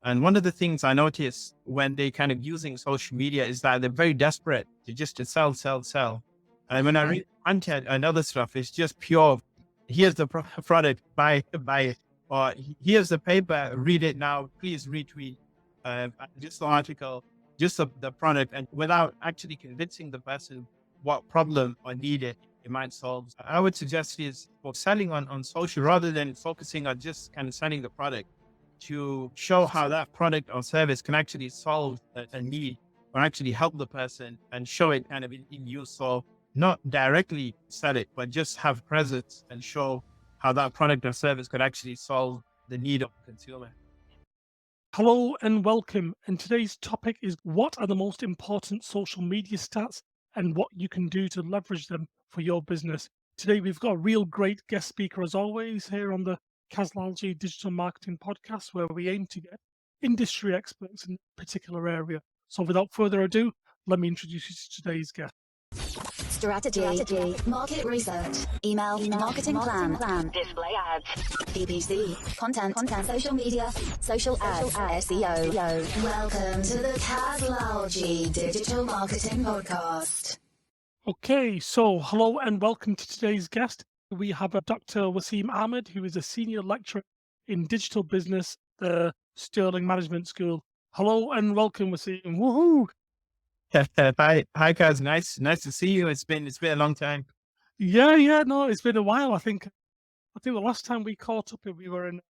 And one of the things I notice when they kind of using social media is that they're very desperate to sell, sell, sell. And when I read content and other stuff, it's just pure, here's the product, buy it. Or here's the paper, read it now, please retweet. Just the article, just the product, and without actually convincing the person what problem or need it might solve. I would suggest is for selling on social rather than focusing on just kind of selling the product, to show how that product or service can actually solve a need or actually help the person and show it kind of in use. So not directly sell it, but just have presence and show how that product or service could actually solve the need of the consumer. Hello and welcome. And today's topic is what are the most important social media stats and what you can do to leverage them for your business. Today, we've got a real great guest speaker, as always, here on the Laljee Digital Marketing Podcast, where we aim to get industry experts in a particular area. So without further ado, let me introduce you to today's guest. Strategy, market research, email, marketing plan, display ads, PPC, content, social media, social ads, SEO. Welcome to the Laljee Digital Marketing Podcast. Okay, so hello and welcome to today's guest. We have Dr. Wasim Ahmed, who is a senior lecturer in digital business at the Sterling Management School. Hello and welcome, Wasim. Woohoo! Hi guys, nice to see you. It's been a long time. Yeah, no, it's been a while. I think the last time we caught up, we were in,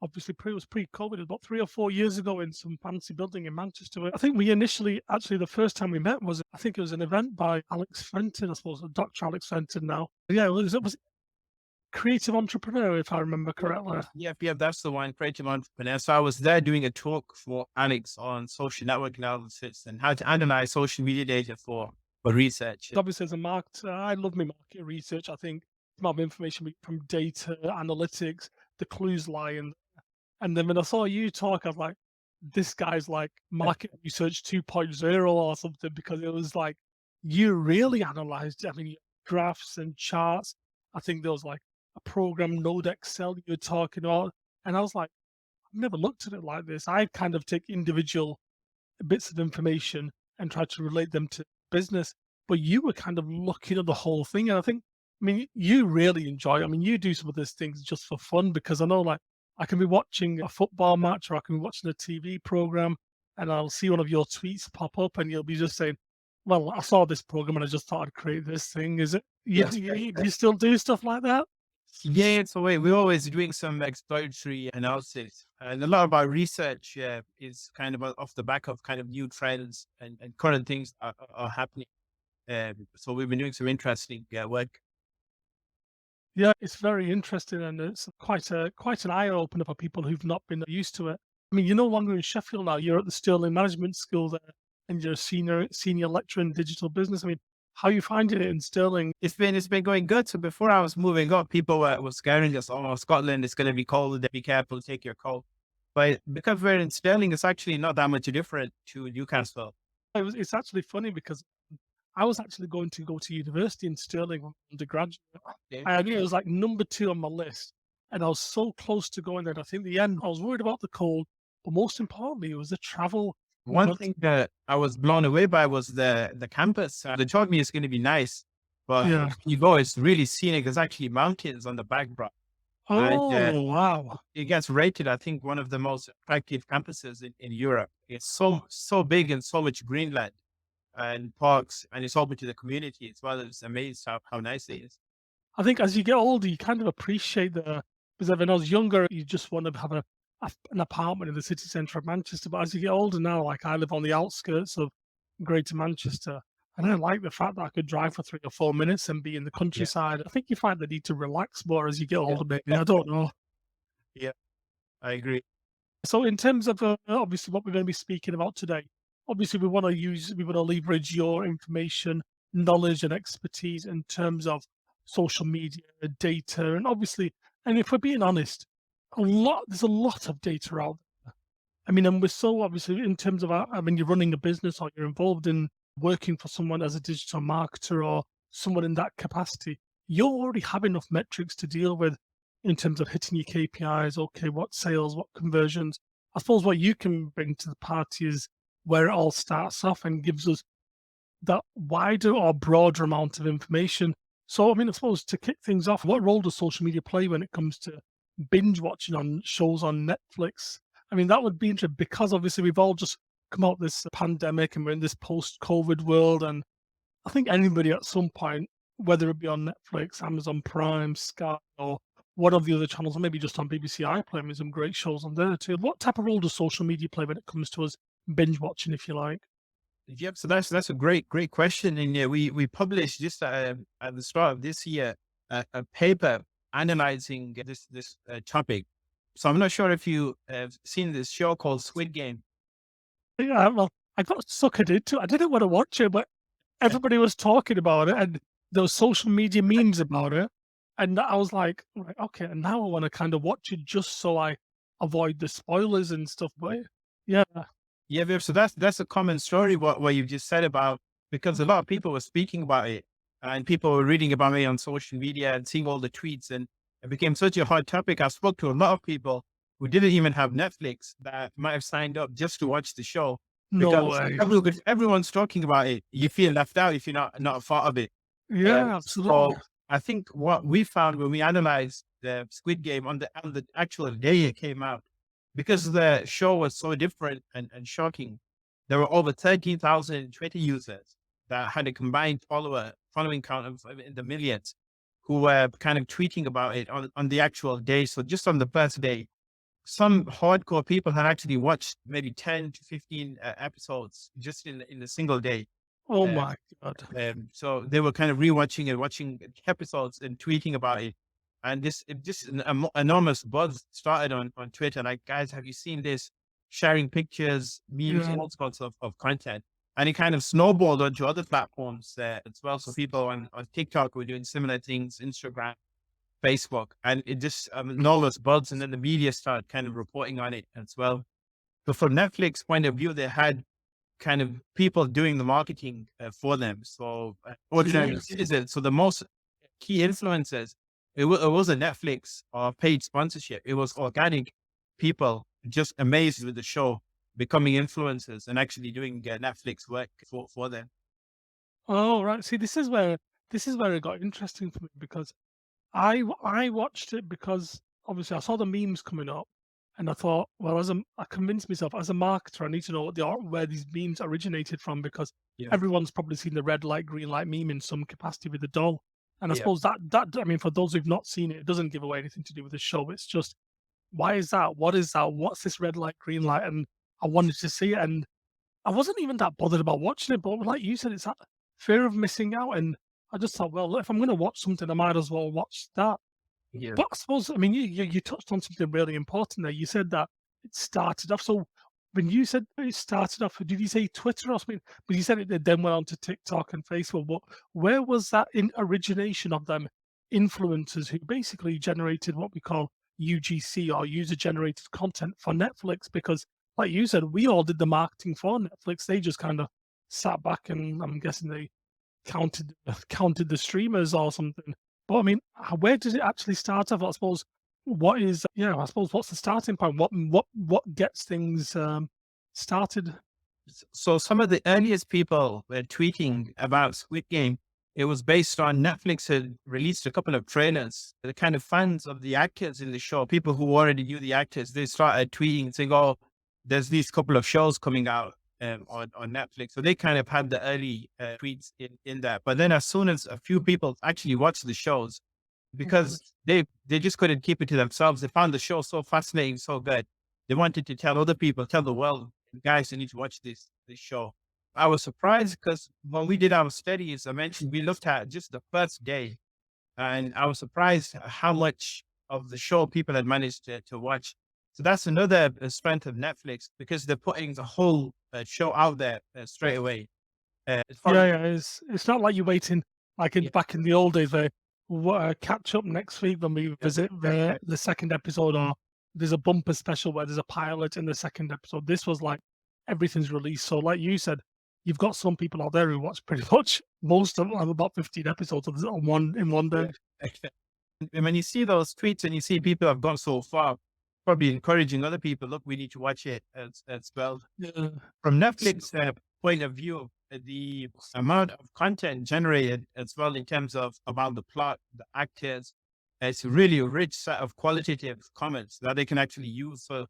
obviously it was pre-COVID, about 3 or 4 years ago in some fancy building in Manchester. I think we initially, actually the first time we met was, I think it was an event by Alex Fenton, I suppose, Dr. Alex Fenton now. Yeah, it was creative entrepreneur, if I remember correctly. Yeah, that's the one, creative entrepreneur. So I was there doing a talk for Alex on social network analysis and how to analyze social media data for research. Obviously, as a marketer, I love my market research. I think the amount of information from data, analytics, the clues lie in. And then when I saw you talk, I was like, this guy's like market research 2.0 or something, because it was like, you really analyzed, I mean, graphs and charts. I think there was like a program, Node Excel you were talking about. And I was like, I've never looked at it like this. I kind of take individual bits of information and try to relate them to business. But you were kind of looking at the whole thing. And I mean, you really enjoy it. I mean, you do some of these things just for fun, because I know, like, I can be watching a football match or I can be watching a TV program and I'll see one of your tweets pop up and you'll be just saying, well, I saw this program and I just thought I'd create this thing. Is it? Yes. You still do stuff like that? Yeah, so we're always doing some exploratory analysis, and a lot of our research is kind of off the back of kind of new trends and current things are happening. So we've been doing some interesting work. Yeah, it's very interesting and it's quite an eye opener for people who've not been used to it. I mean, you're no longer in Sheffield now. You're at the Sterling Management School there, and you're a senior lecturer in digital business. I mean, how are you finding it in Sterling? It's been going good. So before I was moving up, people were scaring us. Oh, Scotland is going to be cold. Be careful, take your coat. But because we're in Sterling, it's actually not that much different to Newcastle. It's actually funny because I was actually going to go to university in Sterling undergraduate. Yeah. I knew it was like number 2 on my list, and I was so close to going there. I think in the end, I was worried about the cold, but most importantly, it was the travel. One thing that I was blown away by was the campus. They told me it's going to be nice, but Yeah. you go, it's really scenic. There's actually mountains on the backdrop. Oh, And wow. it gets rated, I think, one of the most attractive campuses in Europe. It's so big and so much greenland and parks, and it's open to the community as well. It's amazed how nice it is. I think as you get older, you kind of appreciate because when I was younger, you just want to have an apartment in the city centre of Manchester. But as you get older now, like I live on the outskirts of Greater Manchester, and I like the fact that I could drive for 3 or 4 minutes and be in the countryside. I think you find the need to relax more as you get older, maybe. I don't know. Yeah, I agree. So in terms of obviously what we're going to be speaking about today, obviously we want to leverage your information, knowledge and expertise in terms of social media, data, and obviously, and if we're being honest, there's a lot of data out there. I mean, and we're so obviously in terms of, I mean, you're running a business or you're involved in working for someone as a digital marketer or someone in that capacity, you already have enough metrics to deal with in terms of hitting your KPIs. Okay, what sales, what conversions. I suppose what you can bring to the party is where it all starts off and gives us that wider or broader amount of information. So, I mean, I suppose to kick things off, what role does social media play when it comes to binge watching on shows on Netflix? I mean, that would be interesting because obviously we've all just come out this pandemic and we're in this post-COVID world. And I think anybody at some point, whether it be on Netflix, Amazon Prime, Sky, or one of the other channels, or maybe just on BBC iPlayer, there's some great shows on there too. What type of role does social media play when it comes to us binge watching, if you like? Yep. So that's a great question. And yeah, we published just at the start of this year a paper analyzing this topic. So I'm not sure if you have seen this show called Squid Game. Yeah, well, I got suckered into it. I didn't want to watch it, but everybody was talking about it, and there was social media memes about it. And I was like, right, okay, and now I want to kind of watch it just so I avoid the spoilers and stuff. But yeah, Yeah, Viv, so that's a common story what you just said about, because a lot of people were speaking about it and people were reading about it on social media and seeing all the tweets, and it became such a hot topic. I spoke to a lot of people who didn't even have Netflix that might have signed up just to watch the show no because way. everyone's talking about it. You feel left out if you're not a part of it. Yeah, absolutely. So I think what we found when we analyzed the Squid Game on the actual day it came out, because the show was so different and shocking, there were over 13,000 Twitter users that had a combined following count of in the millions who were kind of tweeting about it on the actual day. So just on the first day, some hardcore people had actually watched maybe 10 to 15 episodes just in a single day. Oh Uh, my God. so they were kind of rewatching and watching episodes and tweeting about it. And just an enormous buzz started on Twitter. Like, guys, have you seen this? Sharing pictures, memes, Yeah. all sorts of content. And it kind of snowballed onto other platforms as well. So people on TikTok were doing similar things, Instagram, Facebook, and it just enormous buzz. And then the media started kind of reporting on it as well. But from Netflix point of view, they had kind of people doing the marketing for them. So ordinary citizens. So the most key influencers, it wasn't Netflix or paid sponsorship. It was organic people just amazed with the show, becoming influencers and actually doing Netflix work for them. Oh, right. See, this is where it got interesting for me because I watched it because obviously I saw the memes coming up, and I thought, well, I convinced myself as a marketer, I need to know where these memes originated from because Yeah. everyone's probably seen the red light, green light meme in some capacity with the doll. And I Yeah. suppose that I mean, for those who've not seen it, it doesn't give away anything to do with the show. It's just, why is that? What is that? What's this red light, green light? And I wanted to see it, and I wasn't even that bothered about watching it, but like you said, it's that fear of missing out. And I just thought, well, if I'm going to watch something, I might as well watch that. Yeah. But I suppose, I mean, you touched on something really important there. You said that it started off. So when you said it started off, did you say Twitter or something? But you said it then went on to TikTok and Facebook. But where was that in origination of them influencers who basically generated what we call UGC or user generated content for Netflix? Because like you said, we all did the marketing for Netflix. They just kind of sat back and I'm guessing they counted the streamers or something. But I mean, where does it actually start off? I suppose I suppose what's the starting point? What gets things started? So some of the earliest people were tweeting about Squid Game. It was based on Netflix had released a couple of trailers. The kind of fans of the actors in the show, people who already knew the actors, they started tweeting saying, "Oh, there's these couple of shows coming out on Netflix." So they kind of had the early tweets in that. But then as soon as a few people actually watched the shows, because they just couldn't keep it to themselves, they found the show so fascinating, so good. They wanted to tell other people, tell the world, guys, you need to watch this show. I was surprised because when we did our studies, I mentioned we looked at just the first day, and I was surprised how much of the show people had managed to watch. So that's another strength of Netflix because they're putting the whole show out there straight away. As far as- Yeah, it's not like you're waiting like Yeah. back in the old days where catch up next week when we visit the second episode, or there's a bumper special where there's a pilot in the second episode. This was like everything's released. So like you said, you've got some people out there who watch pretty much most of about 15 episodes in one day. And when you see those tweets and you see people have gone so far, probably encouraging other people, look, we need to watch it as well. Yeah. From Netflix point of view, the amount of content generated as well in terms of about the plot, the actors, it's really a rich set of qualitative comments that they can actually use. So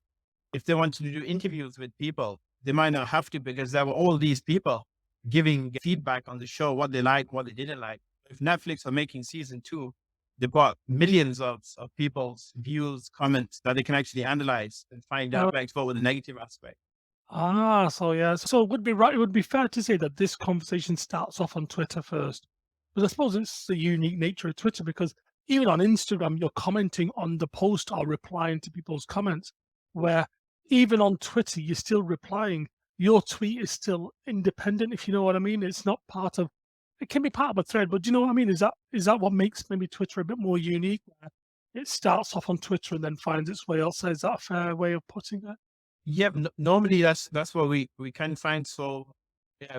if they want to do interviews with people, they might not have to because there were all these people giving feedback on the show, what they like, what they didn't like. If Netflix are making season 2, they've got millions of people's views, comments that they can actually analyze and find out what with the negative aspect. So yeah. So it would be right. It would be fair to say that this conversation starts off on Twitter first. But I suppose it's the unique nature of Twitter because even on Instagram, you're commenting on the post or replying to people's comments, where even on Twitter, you're still replying. Your tweet is still independent, if you know what I mean. It's not part of, it can be part of a thread, but do you know what I mean? Is that what makes maybe Twitter a bit more unique? Where it starts off on Twitter and then finds its way outside. Is that a fair way of putting it? Yeah, normally that's what we can find. So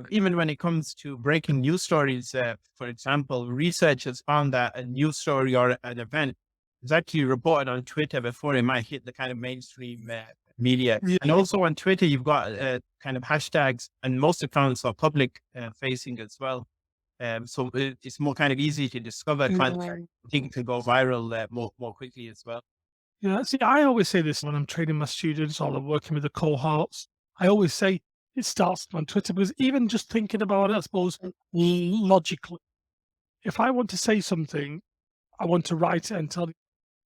even when it comes to breaking news stories, for example, research has found that a news story or an event is actually reported on Twitter before it might hit the kind of mainstream media. Yeah. And also on Twitter, you've got kind of hashtags, and most accounts are public facing as well. So it's more kind of easy to discover content. I think it can go viral more quickly as well. Yeah, see, I always say this when I'm training my students or I'm working with the cohorts. I always say it starts on Twitter because even just thinking about it, I suppose, logically, if I want to say something, I want to write it and tell you.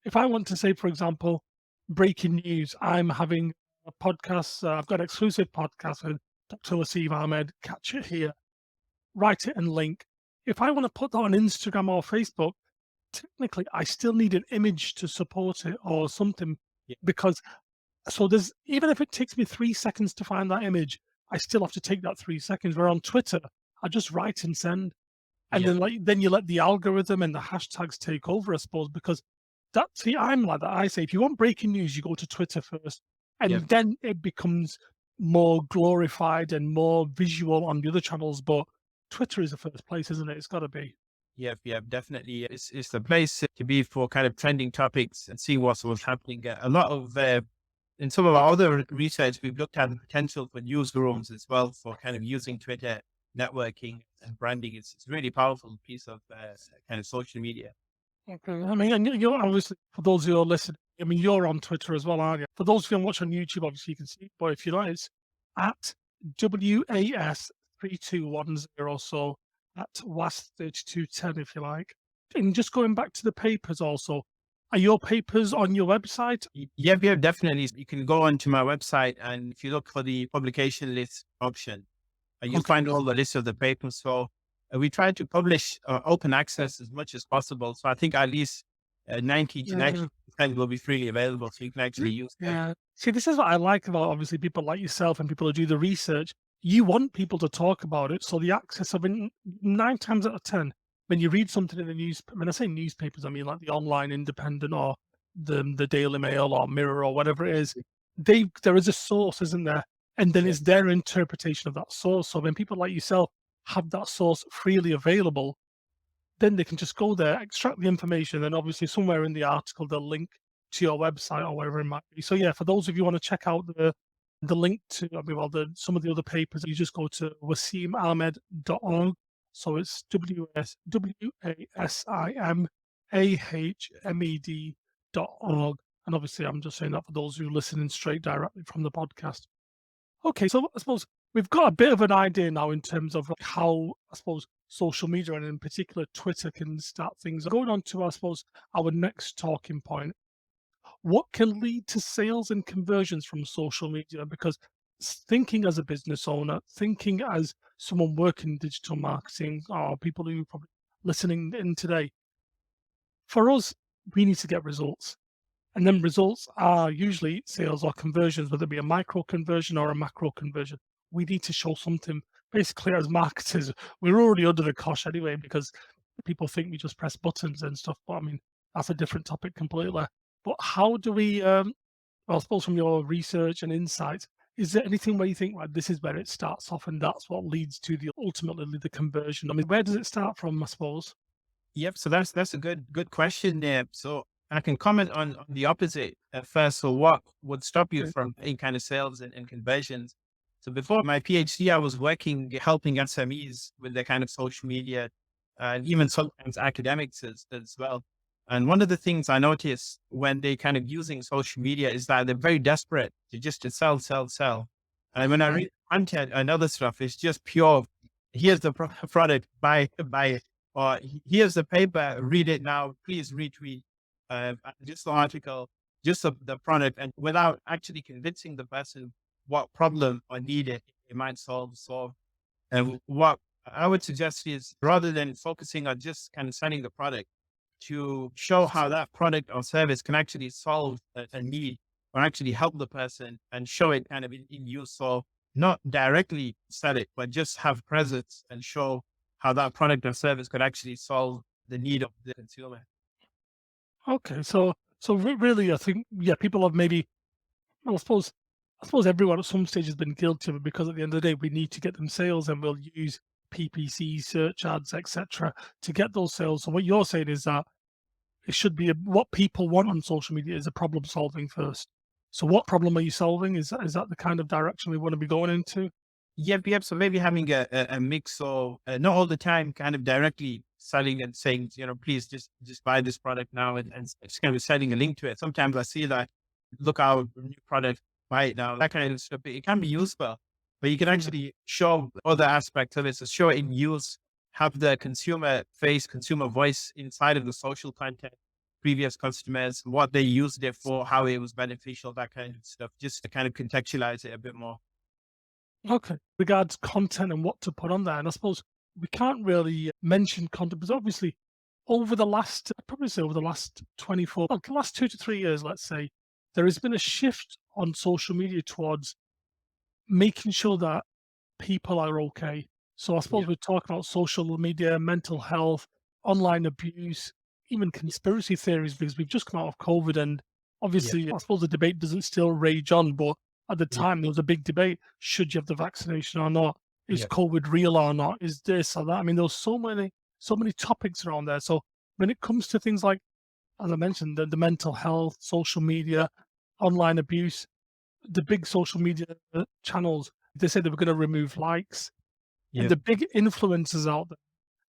If I want to say, for example, breaking news, I'm having a podcast, I've got an exclusive podcast with Dr Wasim, Ahmed, catch it here, write it and link. If I want to put that on Instagram or Facebook, technically I still need an image to support it or something because so there's even if it takes me 3 seconds to find that image, I still have to take that 3 seconds. Where on Twitter, I just write and send. And then you let the algorithm and the hashtags take over, I suppose, because I'm like that. I say if you want breaking news, you go to Twitter first. And then it becomes more glorified and more visual on the other channels. But Twitter is the first place, isn't it? It's gotta be. Yeah, definitely. It's the place to be for kind of trending topics and see what's happening. A lot of, in some of our other research, we've looked at the potential for newsrooms as well for kind of using Twitter, networking and branding. It's a really powerful piece of kind of social media. Okay. I mean, and you're obviously, for those who are listening, I mean, you're on Twitter as well, aren't you? For those who watch on YouTube, obviously you can see, but if you like, it's at WAS3210. So at WAS3210, if you like. And just going back to the papers also, are your papers on your website? Yeah, definitely. You can go onto my website and if you look for the publication list option, you'll find all the list of the papers. So we try to publish open access as much as possible. So I think at least 90 to 90% will be freely available. So you can actually use them. Yeah. See, this is what I like about obviously people like yourself and people who do the research. You want people to talk about it. So the access of 9 times out of 10, when you read something in the news, when I say newspapers, I mean like the online independent or the Daily Mail or Mirror or whatever it is, there is a source, isn't there? And then it's their interpretation of that source. So when people like yourself have that source freely available, then they can just go there, extract the information, and obviously somewhere in the article, they'll link to your website or wherever it might be. So yeah, for those of you who want to check out the link to, some of the other papers, you just go to wasimahmed.org. So it's wasimahmed.org. And obviously, I'm just saying that for those who are listening straight directly from the podcast. Okay, so I suppose we've got a bit of an idea now in terms of how, I suppose, social media and in particular Twitter can start things. Going on to, I suppose, our next talking point. What can lead to sales and conversions from social media? Because thinking as a business owner, thinking as someone working in digital marketing, or people who are probably listening in today, for us, we need to get results. And then results are usually sales or conversions, whether it be a micro conversion or a macro conversion. We need to show something. Basically, as marketers, we're already under the cosh anyway, because people think we just press buttons and stuff. But I mean, that's a different topic completely. But how do we, well, I suppose from your research and insights, is there anything where you think, right, this is where it starts off and that's what leads to ultimately the conversion? I mean, where does it start from, I suppose? Yep. So that's a good question there. So I can comment on the opposite first. So what would stop you Okay. from any kind of sales and conversions? So before my PhD, I was working, helping SMEs with their kind of social media and even sometimes academics as well. And one of the things I noticed when they kind of using social media is that they're very desperate to sell, sell, sell. And when I read content and other stuff, it's just pure, here's the product, buy it. Or here's the paper, read it now, please retweet just the article, just the product, and without actually convincing the person what problem or need it might solve. And what I would suggest is rather than focusing on just kind of selling the product, to show how that product or service can actually solve a need or actually help the person and show it kind of in use. So not directly sell it, but just have presence and show how that product or service could actually solve the need of the consumer. Okay. So really, I think people have maybe. Well, I suppose everyone at some stage has been guilty of it because at the end of the day, we need to get them sales, and we'll use PPC, search ads, etc., to get those sales. So what you're saying is that it should be what people want on social media is a problem solving first. So what problem are you solving? Is that the kind of direction we want to be going into? Yep. So maybe having a mix of not all the time kind of directly selling and saying, please just buy this product now and it's kind of setting a link to it. Sometimes I see that, look out, new product, buy it now, that kind of stuff. It can be useful, but you can actually show other aspects of it. So show it in use, have the consumer voice inside of the social content, previous customers, what they used it for, how it was beneficial, that kind of stuff, just to kind of contextualize it a bit more. Okay. Regards content and what to put on there, and I suppose we can't really mention content because obviously over the last, I'd probably say over the last 24, well, the last 2 to 3 years, let's say, there has been a shift on social media towards making sure that people are okay. So I suppose Yeah. we're talking about social media, mental health, online abuse, even conspiracy theories, because we've just come out of COVID. And Yeah. obviously, I suppose the debate doesn't still rage on, but at the Yeah. time, there was a big debate. Should you have the vaccination or not? Is Yeah. COVID real or not? Is this or that? I mean, there was so many topics around there. So when it comes to things like, as I mentioned, the mental health, social media, online abuse, the big social media channels, they said they were going to remove likes. And Yeah. the big influencers out there,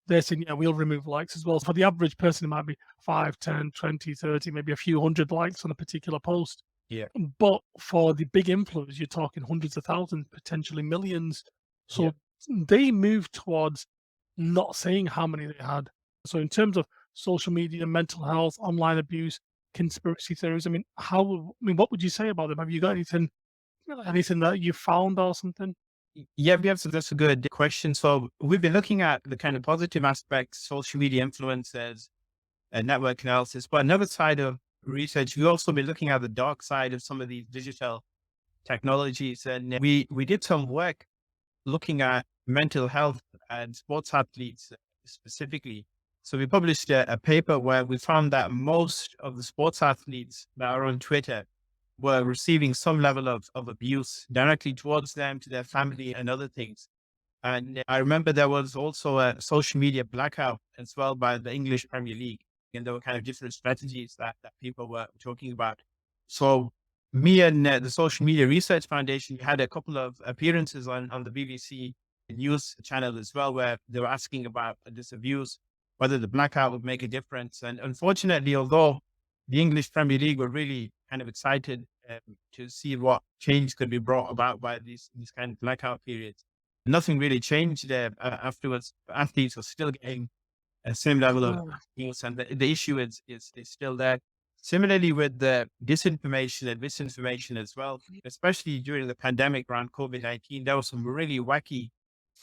they're saying, yeah, we'll remove likes as well. So for the average person, it might be 5, 10, 20, 30, maybe a few hundred likes on a particular post. Yeah. But for the big influencers, you're talking hundreds of thousands, potentially millions. Yeah. So they moved towards not saying how many they had. So in terms of social media, mental health, online abuse, conspiracy theories, what would you say about them? Have you got anything that you found or something? Yeah. So that's a good question. So we've been looking at the kind of positive aspects, social media influencers and network analysis, but another side of research, we've also been looking at the dark side of some of these digital technologies. And we did some work looking at mental health and sports athletes specifically. So we published a paper where we found that most of the sports athletes that are on Twitter were receiving some level of abuse directly towards them, to their family and other things. And I remember there was also a social media blackout as well by the English Premier League. And there were kind of different strategies that people were talking about. So me and the Social Media Research Foundation had a couple of appearances on the BBC news channel as well, where they were asking about this abuse, whether the blackout would make a difference. And unfortunately, although the English Premier League were really kind of excited to see what change could be brought about by these kind of blackout periods, nothing really changed there afterwards. Athletes are still getting a same level of Oh, abuse, and the issue is still there. Similarly, with the disinformation and misinformation as well, especially during the pandemic around COVID-19, there were some really wacky,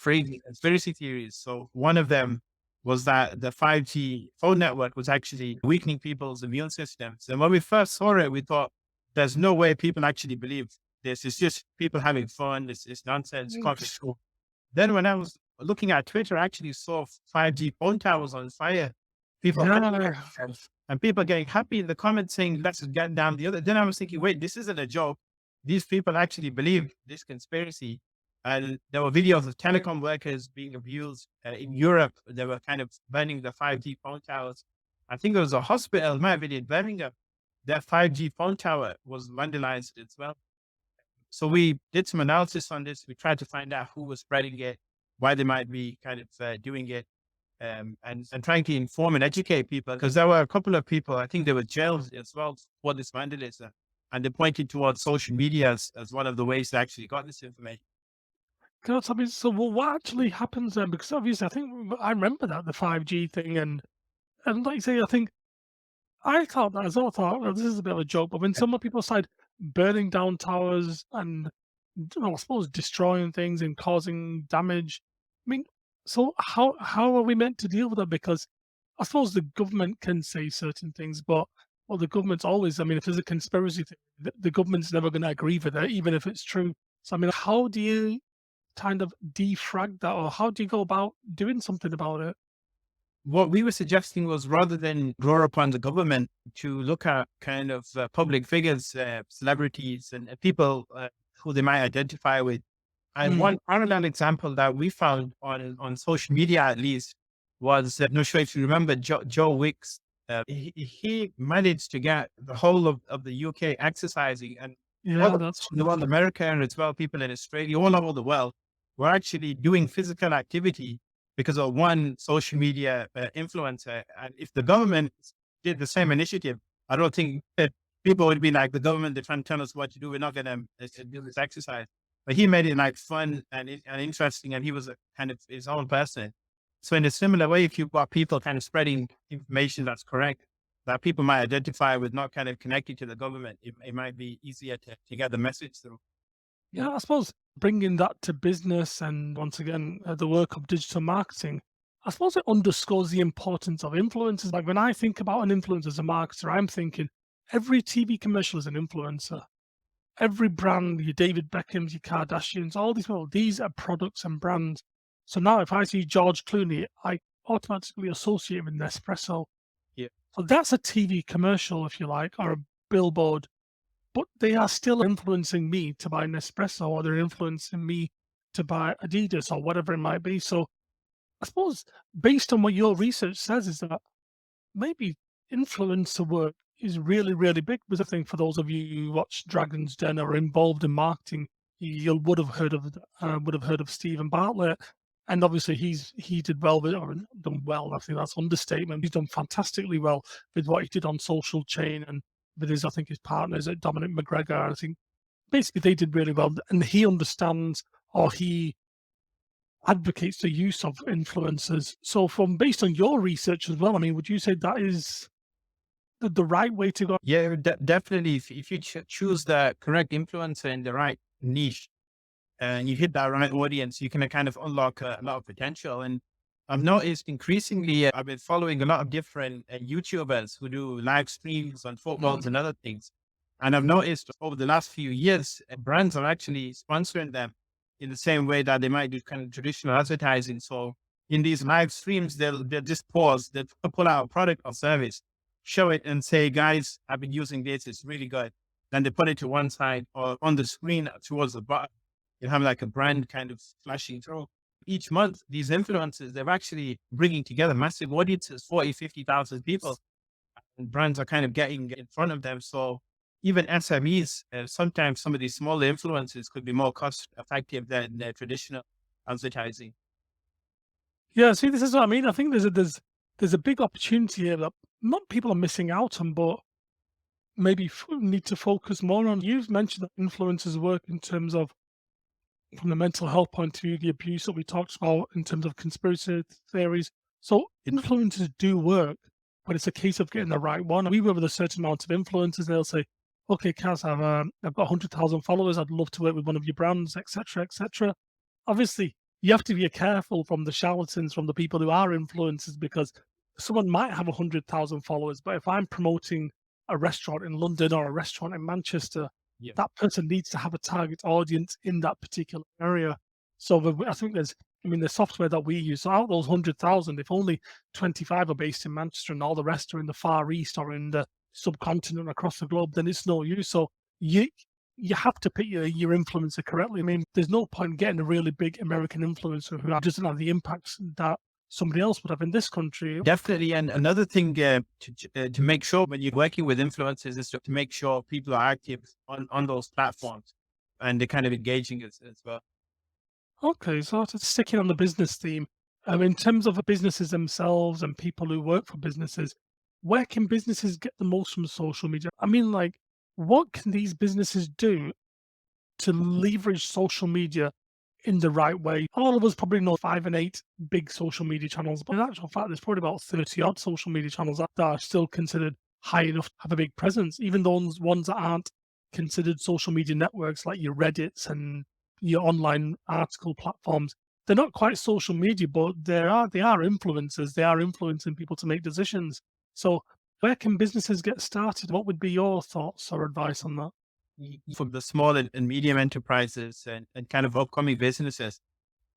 crazy conspiracy theories. So one of them was that the 5G phone network was actually weakening people's immune systems. And when we first saw it, we thought, there's no way people actually believe this. It's just people having fun. It's nonsense. Can't be true. Then when I was looking at Twitter, I actually saw 5G phone towers on fire. People yeah. and people getting happy in the comments saying, let's get down the other. Then I was thinking, wait, this isn't a joke. These people actually believe this conspiracy. And there were videos of telecom workers being abused in Europe. They were kind of burning the 5G phone towers. I think it was a hospital, might have been in Birmingham. Their 5G phone tower was vandalized as well. So we did some analysis on this. We tried to find out who was spreading it, why they might be kind of doing it, and trying to inform and educate people. Because there were a couple of people, I think they were jailed as well for this vandalism. And they pointed towards social media as one of the ways they actually got this information. Can you tell me, so what actually happens then? Because obviously, I think I remember that the 5G thing, and like you say, I think I thought that as well. I thought, well, this is a bit of a joke, but when some people started burning down towers and, I suppose destroying things and causing damage, I mean, so how are we meant to deal with that? Because I suppose the government can say certain things, but well, the government's always. I mean, if there's a conspiracy thing, the government's never going to agree with it, even if it's true. So I mean, how do you kind of defrag that, or how do you go about doing something about it? What we were suggesting was, rather than draw upon the government, to look at kind of public figures, celebrities, and people who they might identify with. And one parallel example that we found on social media, at least, was I'm not sure if you remember Joe Wicks. He managed to get the whole of the UK exercising, and Yeah, all that's the world, America, and as well people in Australia, all over the world, were actually doing physical activity because of one social media influencer. And if the government did the same initiative, I don't think that people would be like, the government, they're trying to tell us what to do. We're not going to do this exercise. But he made it like fun and interesting, and he was a kind of his own person. So in a similar way, if you've got people kind of spreading information that's correct, that people might identify with, not kind of connected to the government, it might be easier to get the message through. Yeah, I suppose bringing that to business and once again, the work of digital marketing, I suppose it underscores the importance of influencers. Like when I think about an influencer as a marketer, I'm thinking every TV commercial is an influencer. Every brand, your David Beckhams, your Kardashians, all these people, these are products and brands. So now if I see George Clooney, I automatically associate with Nespresso. Yeah. So that's a TV commercial, if you like, or a billboard. But they are still influencing me to buy Nespresso, or they're influencing me to buy Adidas or whatever it might be. So I suppose based on what your research says is that maybe influencer work is really, really big. Because I think for those of you who watch Dragon's Den or are involved in marketing, you would have heard of Stephen Bartlett. And obviously he did well with, or done well, I think that's understatement. He's done fantastically well with what he did on Social Chain and with his, I think his partners at Dominic McGregor. I think basically they did really well, and he understands, or he advocates the use of influencers. So from based on your research as well, I mean, would you say that is the right way to go? Yeah, definitely. If you choose the correct influencer in the right niche, and you hit that right audience, you can kind of unlock a lot of potential. And I've noticed increasingly, I've been following a lot of different YouTubers who do live streams on footballs and other things. And I've noticed over the last few years, brands are actually sponsoring them in the same way that they might do kind of traditional advertising. So in these live streams, they'll just pause, they'll pull out a product or service, show it and say, guys, I've been using this, it's really good. Then they put it to one side or on the screen towards the bottom. You have like a brand kind of flashing through. Each month, these influencers, they're actually bringing together massive audiences, 40, 50,000 people. And brands are kind of getting in front of them. So even SMEs, sometimes some of these smaller influencers could be more cost effective than their traditional advertising. Yeah, see, this is what I mean. I think there's a big opportunity here that not people are missing out on, but maybe need to focus more on. You've mentioned that influencers work in terms of, from the mental health point of view, the abuse that we talked about in terms of conspiracy theories. So influencers do work, but it's a case of getting the right one. We work with a certain amount of influencers, and they'll say, okay, Kaz, I've got 100,000 followers. I'd love to work with one of your brands, etc., etc. Obviously, you have to be careful from the charlatans, from the people who are influencers, because someone might have 100,000 followers, but if I'm promoting a restaurant in London or a restaurant in Manchester, that person needs to have a target audience in that particular area. So I think the software that we use, so out of those 100,000, if only 25 are based in Manchester and all the rest are in the Far East or in the subcontinent across the globe, then it's no use. So you have to pick your influencer correctly. I mean, there's no point getting a really big American influencer who doesn't have the impact that somebody else would have in this country. Definitely. And another thing to make sure when you're working with influencers is to make sure people are active on those platforms and they're kind of engaging as well. Okay, so to sticking on the business theme, in terms of the businesses themselves and people who work for businesses, where can businesses get the most from social media? I mean, like, what can these businesses do to leverage social media in the right way? All of us probably know 5 and 8 big social media channels, but in actual fact, there's probably about 30 odd social media channels that are still considered high enough to have a big presence, even those ones that aren't considered social media networks like your Reddits and your online article platforms. They're not quite social media, but they are influencers. They are influencing people to make decisions. So where can businesses get started? What would be your thoughts or advice on that? For the small and medium enterprises and kind of upcoming businesses,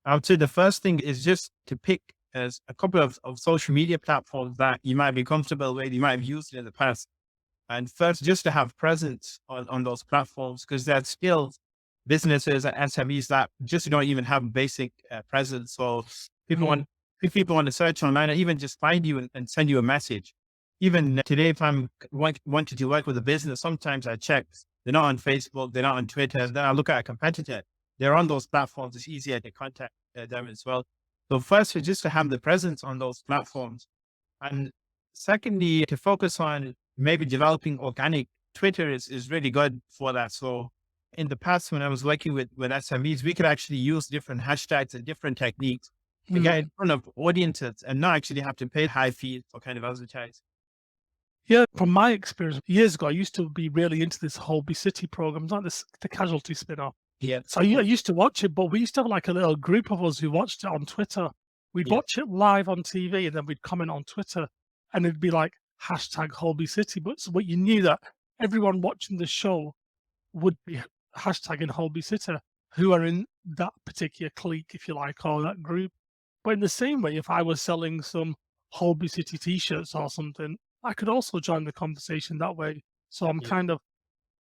I would say the first thing is just to pick as a couple of social media platforms that you might be comfortable with, you might have used it in the past. And first, just to have presence on those platforms, because there's still businesses and SMEs that just don't even have basic presence. So if people want to search online or even just find you and send you a message. Even today, if I'm wanting to work with a business, sometimes I check they're not on Facebook, they're not on Twitter. Then I look at a competitor. They're on those platforms. It's easier to contact them as well. So first, just to have the presence on those platforms. And secondly, to focus on maybe developing organic. Twitter is really good for that. So in the past, when I was working with SMEs, we could actually use different hashtags and different techniques to get in front of audiences and not actually have to pay high fees for kind of advertise. Yeah, from my experience years ago, I used to be really into this Holby City program, like the Casualty spin-off. Yeah. So I used to watch it, but we used to have like a little group of us who watched it on Twitter. We'd watch it live on TV and then we'd comment on Twitter and it'd be like hashtag Holby City. But you knew that everyone watching the show would be hashtagging Holby City, who are in that particular clique, if you like, or that group. But in the same way, if I was selling some Holby City t-shirts or something, I could also join the conversation that way. So I'm kind of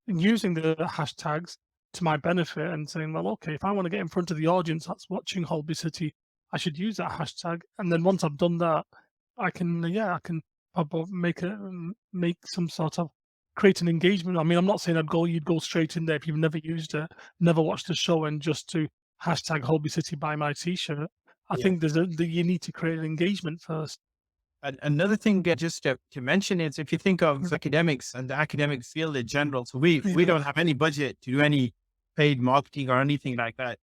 using the hashtags to my benefit and saying, well, okay, if I want to get in front of the audience that's watching Holby City, I should use that hashtag. And then once I've done that, I can make some sort of create an engagement. I mean, I'm not saying you'd go straight in there if you've never used it, never watched the show, and just to hashtag Holby City buy my t-shirt. I think you need to create an engagement first. And another thing just to mention is if you think of academics and the academic field in general, so we don't have any budget to do any paid marketing or anything like that.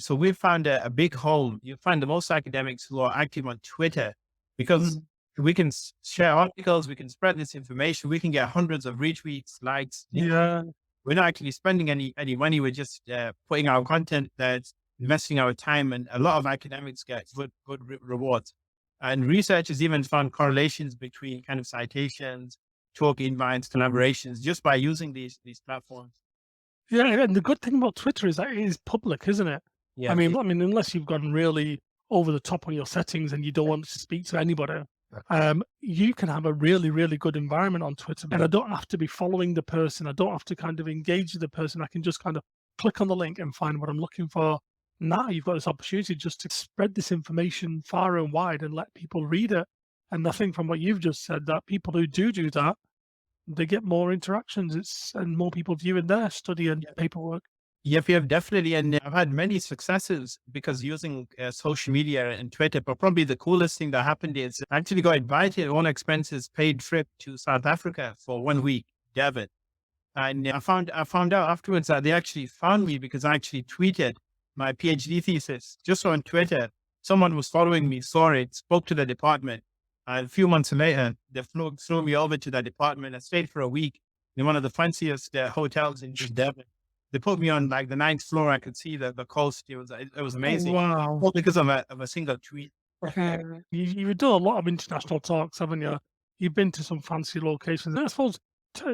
So we've found a big hole. You find the most academics who are active on Twitter because we can share articles, we can spread this information, we can get hundreds of retweets, likes. Yeah. We're not actually spending any money. We're just putting our content that's investing our time, and a lot of academics get good rewards. And research has even found correlations between kind of citations, talk invites, collaborations, just by using these platforms. Yeah, and the good thing about Twitter is that it is public, isn't it? Yeah. I mean, unless you've gone really over the top on your settings and you don't want to speak to anybody, you can have a really, really good environment on Twitter. And I don't have to be following the person. I don't have to kind of engage with the person. I can just kind of click on the link and find what I'm looking for. Now you've got this opportunity just to spread this information far and wide and let people read it. And I think from what you've just said, that people who do that, they get more interactions and more people viewing their study and paperwork. Yep, definitely. And I've had many successes because using social media and Twitter, but probably the coolest thing that happened is I actually got invited on expenses paid trip to South Africa for 1 week, Devon. And I found out afterwards that they actually found me because I actually tweeted my PhD thesis just on Twitter. Someone was following me, saw it, spoke to the department. And a few months later, they flew me over to the department. I stayed for a week in one of the fanciest hotels in Devon. They put me on like the 9th floor. I could see the coast. It was amazing. Wow. All because of a single tweet. You've done a lot of international talks, haven't you? You've been to some fancy locations. And I suppose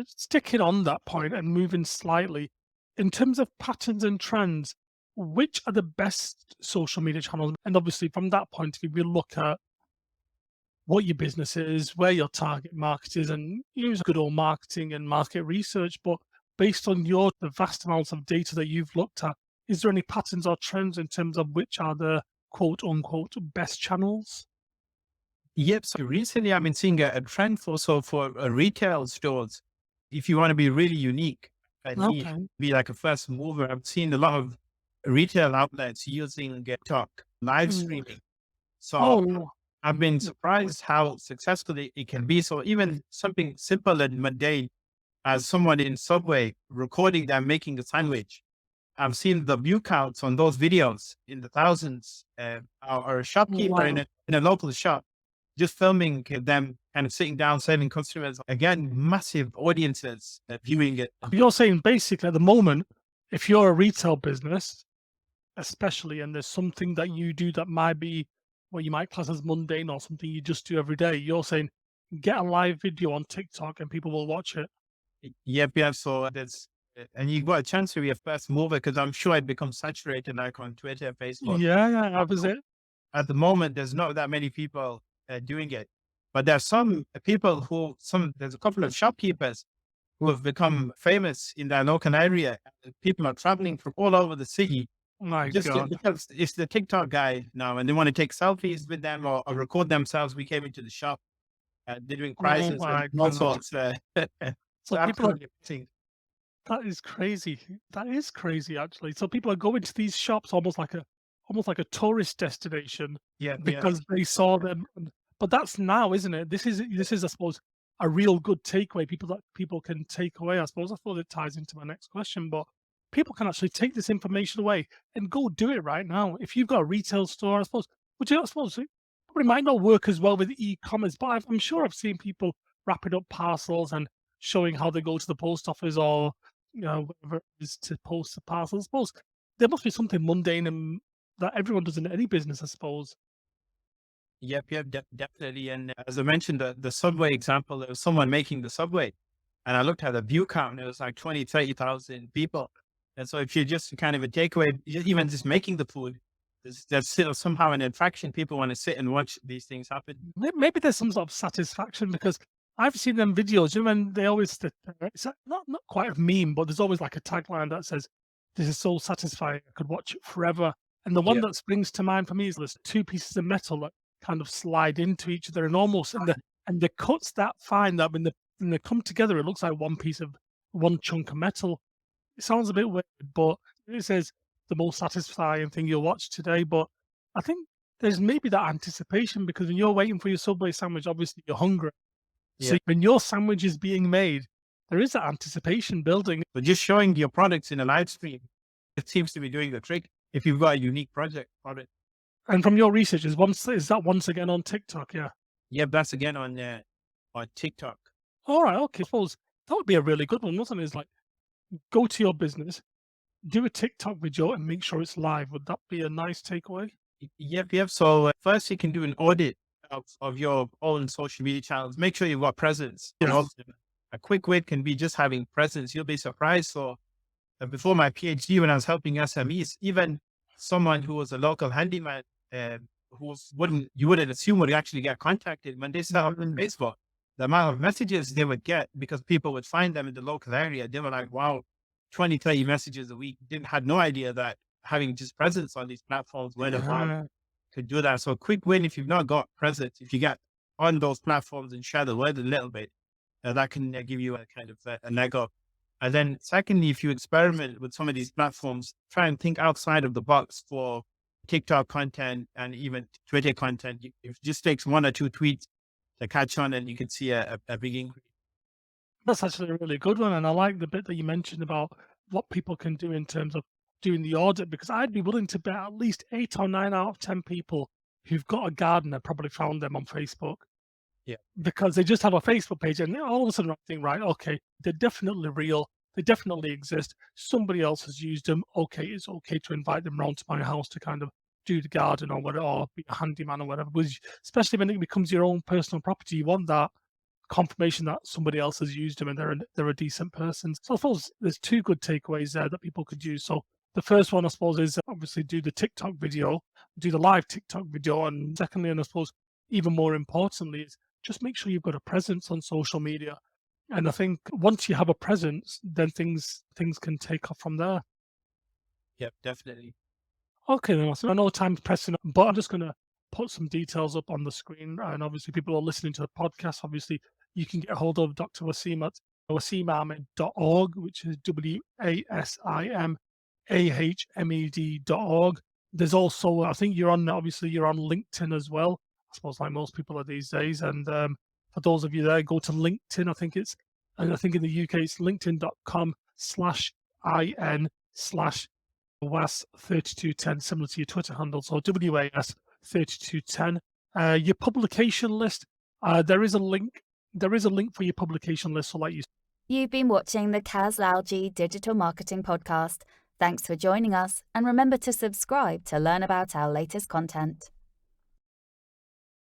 sticking on that point and moving slightly, in terms of patterns and trends, which are the best social media channels? And obviously from that point of view, we look at what your business is, where your target market is, and use good old marketing and market research. But based on the vast amounts of data that you've looked at, is there any patterns or trends in terms of which are the quote unquote best channels? Yep. So recently I've been seeing a trend also for retail stores. If you want to be really unique and niche, Okay. be like a first mover, I've seen a lot of retail outlets using TikTok live Mm. streaming. So Oh, I've been surprised how successful it can be. So even something simple and mundane as someone in Subway recording them making a sandwich, I've seen the view counts on those videos in the thousands. Or a shopkeeper wow. in a local shop just filming them kind of sitting down serving customers. Again, massive audiences viewing it. You're saying basically at the moment, if you're a retail business, especially, and there's something that you do that might be what you might class as mundane or something you just do every day, you're saying get a live video on TikTok and people will watch it. Yep, yep. So there's, and you got a chance to be a first mover because I'm sure it becomes saturated like on Twitter, Facebook. Yeah, yeah, that was it. At the moment, there's not that many people doing it, but there's some people there's a couple of shopkeepers who have become famous in their local area. People are traveling from all over the city My just God. because it's the TikTok guy now, and they want to take selfies with them or record themselves. We came into the shop, they're doing Oh prizes my and all God. sorts. So So people are, absolutely amazing. that is crazy. That is crazy actually. So people are going to these shops almost like a tourist destination Yeah, yeah. because they saw them. But that's now, isn't it? This is I suppose a real good takeaway. People can take away. I suppose it ties into my next question, but people can actually take this information away and go do it right now. If you've got a retail store, I suppose, I suppose it probably might not work as well with e-commerce, but I'm sure I've seen people wrapping up parcels and showing how they go to the post office or whatever it is to post the parcel. I suppose there must be something mundane and that everyone does in any business, I suppose. Yep, yep, definitely. And as I mentioned, the subway example, there was someone making the subway, and I looked at the view count, and it was like 20, 30,000 people. And so if you're just kind of a takeaway, even just making the food, there's still somehow an attraction. People want to sit and watch these things happen. Maybe there's some sort of satisfaction because I've seen them videos, when they always it's not quite a meme, but there's always like a tagline that says, "This is so satisfying, I could watch it forever." And the one Yeah. that springs to mind for me is there's two pieces of metal that kind of slide into each other and almost and the cuts that fine that when they come together, it looks like one chunk of metal. It sounds a bit weird, but it says the most satisfying thing you'll watch today. But I think there's maybe that anticipation because when you're waiting for your Subway sandwich, obviously you're hungry. Yeah. So when your sandwich is being made, there is that anticipation building. But just showing your products in a live stream, it seems to be doing the trick if you've got a unique product. And from your research, is that once again on TikTok? Yeah. Yep, that's again on TikTok. All right. Okay. I suppose that would be a really good one, wasn't it? It's like go to your business, do a TikTok video, and make sure it's live. Would that be a nice takeaway? Yep, yep. So first you can do an audit of your own social media channels. Make sure you've got presence. Yes. A quick win can be just having presence. You'll be surprised. So before my PhD, when I was helping SMEs, even someone who was a local handyman, you wouldn't assume would actually get contacted when they saw on Facebook, the amount of messages they would get because people would find them in the local area. They were like, wow, 20, 30 messages a week. Had no idea that having just presence on these platforms could do that. So quick win if you've not got presence, if you get on those platforms and share the word a little bit, that can give you a kind of a leg up. And then secondly, if you experiment with some of these platforms, try and think outside of the box for TikTok content and even Twitter content. It just takes one or two tweets to catch on and you can see a big increase. That's actually a really good one. And I like the bit that you mentioned about what people can do in terms of doing the audit, because I'd be willing to bet at least 8 or 9 out of 10 people who've got a garden have probably found them on Facebook. Yeah. Because they just have a Facebook page and all of a sudden I think, right, okay, they're definitely real. They definitely exist. Somebody else has used them. Okay, it's okay to invite them round to my house to kind of do the garden or whatever, or be a handyman or whatever. Especially when it becomes your own personal property, you want that confirmation that somebody else has used them and they're a decent person. So I suppose there's two good takeaways there that people could use. So the first one, I suppose, is obviously do the TikTok video, do the live TikTok video, and secondly, and I suppose even more importantly, is just make sure you've got a presence on social media. And I think once you have a presence, then things can take off from there. Yep, definitely. Okay, then Wasim, I know time's pressing, but I'm just going to put some details up on the screen. And obviously, people are listening to the podcast. Obviously, you can get hold of Dr. Wasim at wasimahmed.org, which is wasimahmed.org. There's also, I think you're on LinkedIn as well. I suppose like most people are these days. And for those of you there, go to LinkedIn. I think in the UK it's linkedin.com/IN/WAS3210, similar to your Twitter handle. So WAS3210. Your publication list. There is a link. There is a link for your publication list. So like you. You've been watching the Laljee Digital Marketing Podcast. Thanks for joining us, and remember to subscribe to learn about our latest content.